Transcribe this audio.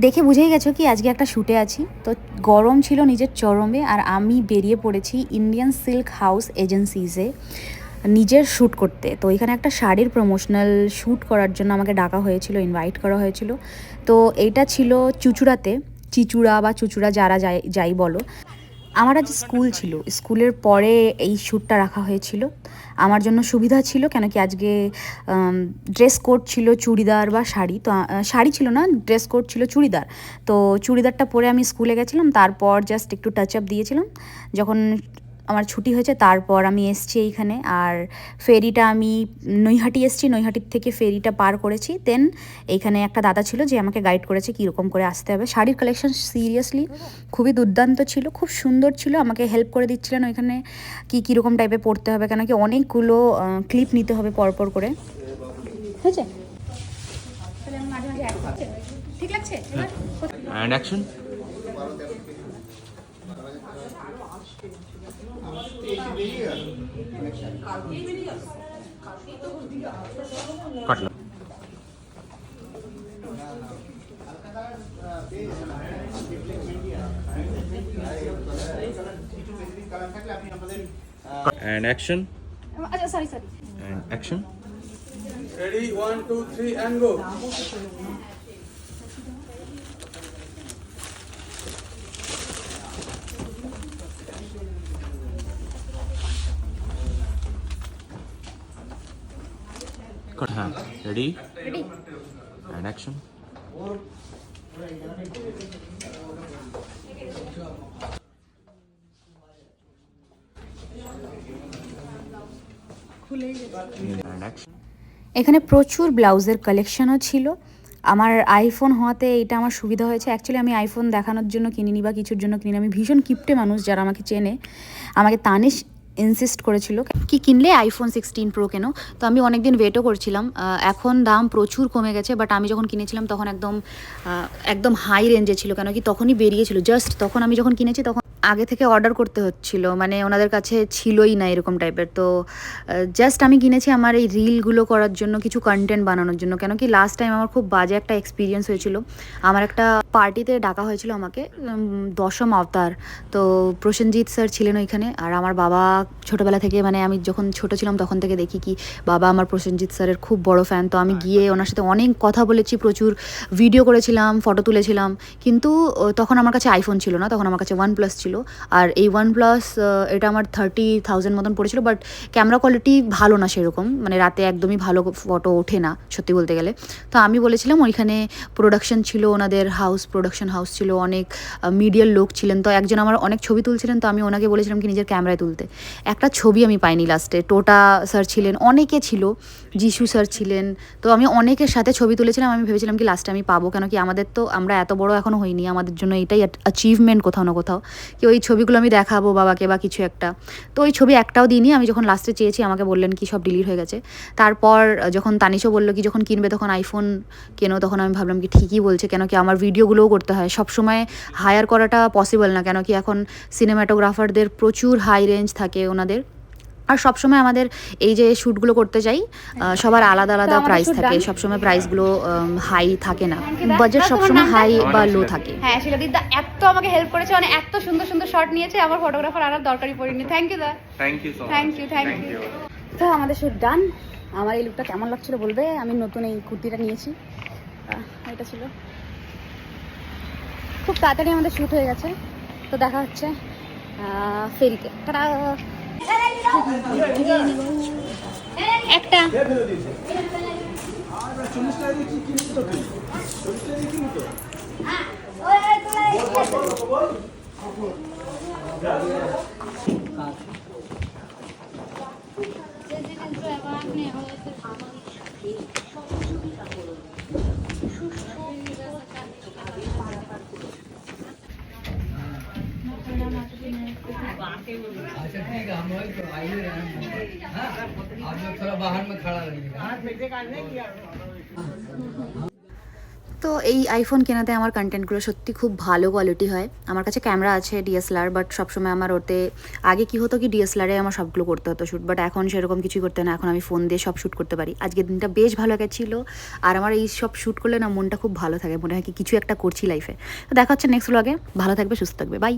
দেখে বুঝেই গেছো কি আজকে একটা শ্যুটে আছি। তো গরম ছিল নিজের চরমে, আর আমি বেরিয়ে পড়েছি ইন্ডিয়ান সিল্ক হাউস এজেন্সিজে নিজের শ্যুট করতে। তো এখানে একটা শাড়ির প্রমোশনাল শ্যুট করার জন্য আমাকে ডাকা হয়েছিল, ইনভাইট করা হয়েছিল। তো এইটা ছিল চুঁচুড়াতে, চিচুড়া বা চুঁচুড়া যারা যাই বলো। আমার আজ স্কুল ছিল, স্কুলের পরে এই শ্যুটটা রাখা হয়েছিল। আমার জন্য সুবিধা ছিল, কেন কি আজকে ড্রেস কোড ছিল চুড়িদার বা শাড়ি। তো শাড়ি ছিল না, ড্রেস কোড ছিল চুড়িদার। তো চুড়িদারটা পরে আমি স্কুলে গেছিলাম, তারপর জাস্ট একটু টাচ আপ দিয়েছিলাম। যখন আমার ছুটি হয়েছে তারপর আমি এসছি এইখানে। আর ফেরিটা আমি নৈহাটি এসছি, নৈহাটির থেকে ফেরিটা পার করেছি। দেন এইখানে একটা দাদা ছিল যে আমাকে গাইড করেছে কীরকম করে আসতে হবে। শাড়ির কালেকশন সিরিয়াসলি খুবই দুর্দান্ত ছিল, খুব সুন্দর ছিল। আমাকে হেল্প করে দিচ্ছিলেন ওইখানে কীরকম টাইপে পড়তে হবে, কেন কি অনেকগুলো ক্লিপ নিতে হবে পরপর করে। হয়েছে, ঠিক লাগছে। And action. কাটলাম। And action. Sorry. And action. Ready, 1, 2, 3, and go. Cut. Ready. And action. And action. এখানে প্রচুর ব্লাউজের কালেকশনও ছিল। আমার আইফোন হওয়াতে এটা আমার সুবিধা হয়েছে। অ্যাকচুয়ালি আমি আইফোন দেখানোর জন্য কিনিনি বা কিছুর জন্য কিনিনি। আমি ভীষণ কিপটে মানুষ, যারা আমাকে চেনে। আমাকে তানিশ ইনসিস্ট করেছিল কি কিনলে আইফোন 16 প্রো কেন। তো আমি অনেক দিন ওয়েটও করছিলাম। এখন দাম প্রচুর কমে গেছে, বাট আমি যখন কিনেছিলাম তখন একদম হাই রেঞ্জে ছিল, কেন কি তখনই বেরিয়েছিল জাস্ট। তখন আমি যখন কিনেছি তখন আগে থেকে অর্ডার করতে হচ্ছিল, মানে ওনাদের কাছে ছিলই না এরকম টাইপের। তো জাস্ট আমি কিনেছি আমার এই রিলগুলো করার জন্য, কিছু কন্টেন্ট বানানোর জন্য। কেন কি লাস্ট টাইম আমার খুব বাজে একটা এক্সপিরিয়েন্স হয়েছিল। আমার একটা পার্টিতে ডাকা হয়েছিল আমাকে, দশম অবতার। তো প্রসেনজিৎ স্যার ছিলেন ওইখানে। আর আমার বাবা ছোটোবেলা থেকে, মানে আমি যখন ছোটো ছিলাম তখন থেকে দেখি কি বাবা আমার প্রসেনজিৎ স্যারের খুব বড় ফ্যান। তো আমি গিয়ে ওনার সাথে অনেক কথা বলেছি, প্রচুর ভিডিও করেছিলাম, ফটো তুলেছিলাম। কিন্তু তখন আমার কাছে আইফোন ছিল না, তখন আমার কাছে OnePlus ছিল। আর এই OnePlus এটা আমার 30,000 মতন পড়েছিল, বাট ক্যামেরা কোয়ালিটি ভালো না সেরকম, মানে রাতে একদমই ভালো ফটো ওঠে না সত্যি বলতে গেলে। তো আমি বলেছিলাম ওইখানে প্রোডাকশন ছিল, ওনাদের প্রোডাকশন হাউস ছিল, অনেক মিডিয়ার লোক ছিলেন। তো একজন আমার অনেক ছবি তুলছিলেন, তো আমি ওনাকে বলেছিলাম কি নিজের ক্যামেরায় তুলতে। একটা ছবি আমি পাইনি লাস্টে। টোটা স্যার ছিলেন, অনেকে ছিল, যিশু স্যার ছিলেন। তো আমি অনেকের সাথে ছবি তুলেছিলাম। আমি ভেবেছিলাম কি লাস্টে আমি পাবো, কেন কি আমরা এত বড় এখনও হইনি, আমাদের জন্য এটাই অ্যাচিভমেন্ট কোথাও না কোথাও, কি ওই ছবিগুলো আমি দেখাবো বাবাকে বা কিছু একটা। তো ওই ছবি একটাও দিইনি। আমি যখন লাস্টে চেয়েছি আমাকে বললেন কি সব ডিলিট হয়ে গেছে। তারপর যখন তানিশও বললো কি যখন কিনবে তখন আইফোন কেনো, তখন আমি ভাবলাম কি ঠিকই বলছে, কেন কি আমার ভিডিওগুলোও করতে হয়, সবসময় হায়ার করাটা পসিবল না, কেন কি এখন সিনেমাটোগ্রাফারদের প্রচুর হাই রেঞ্জ থাকে ওনাদের। আর সবসময় আমাদের এই যে শ্যুটগুলো করতে যাই সবার আলাদা আলাদা প্রাইস থাকে, সবসময় প্রাইসগুলো হাই থাকে না, বাজেট সবসময় হাই বা লো থাকে। হ্যাঁ শিলাদিদা এত আমাকে হেল্প করেছে, মানে এত সুন্দর সুন্দর শট নিয়েছে, আমার ফটোগ্রাফার আর দরকারই পড়েনি। থ্যাংক ইউ দা, Thank you so much. Thank you. তো আমাদের শ্যুট ডান। আমার এই লুকটা কেমন লাগছিল বলবে। আমি নতুন এই কুর্তিটা নিয়েছি, এটা ছিল। খুব তাড়াতাড়ি আমাদের শ্যুট হয়ে গেছে। তো দেখা হচ্ছে ফেরিতে। তারা একটা अच्छा ठीक है, हम वही तो आइए रहे हैं। हाँ, आप लोग थोड़ा बाहर में खड़ा रहिएगा। তো তো এই আইফোন কেনাতে আমার কন্টেন্টগুলো সত্যি খুব ভালো কোয়ালিটি হয়। আমার কাছে ক্যামেরা আছে ডিএসএলআর, বাট সবসময় আমার ওতে আগে কি হতো কি ডিএসএলআরে আমার সবগুলো করতে হতো শ্যুট, বাট এখন সেরকম কিছুই করতে হয় না। এখন আমি ফোন দিয়ে সব শ্যুট করতে পারি। আজকের দিনটা বেশ ভালো গেছিলো, আর আমার এই সব শ্যুট করলে না মনটা খুব ভালো থাকে, মনে হয় কি কিছু একটা করছি লাইফে। তো দেখা হচ্ছে নেক্সট ব্লগে। ভালো থাকবে, সুস্থ থাকবে, বাই।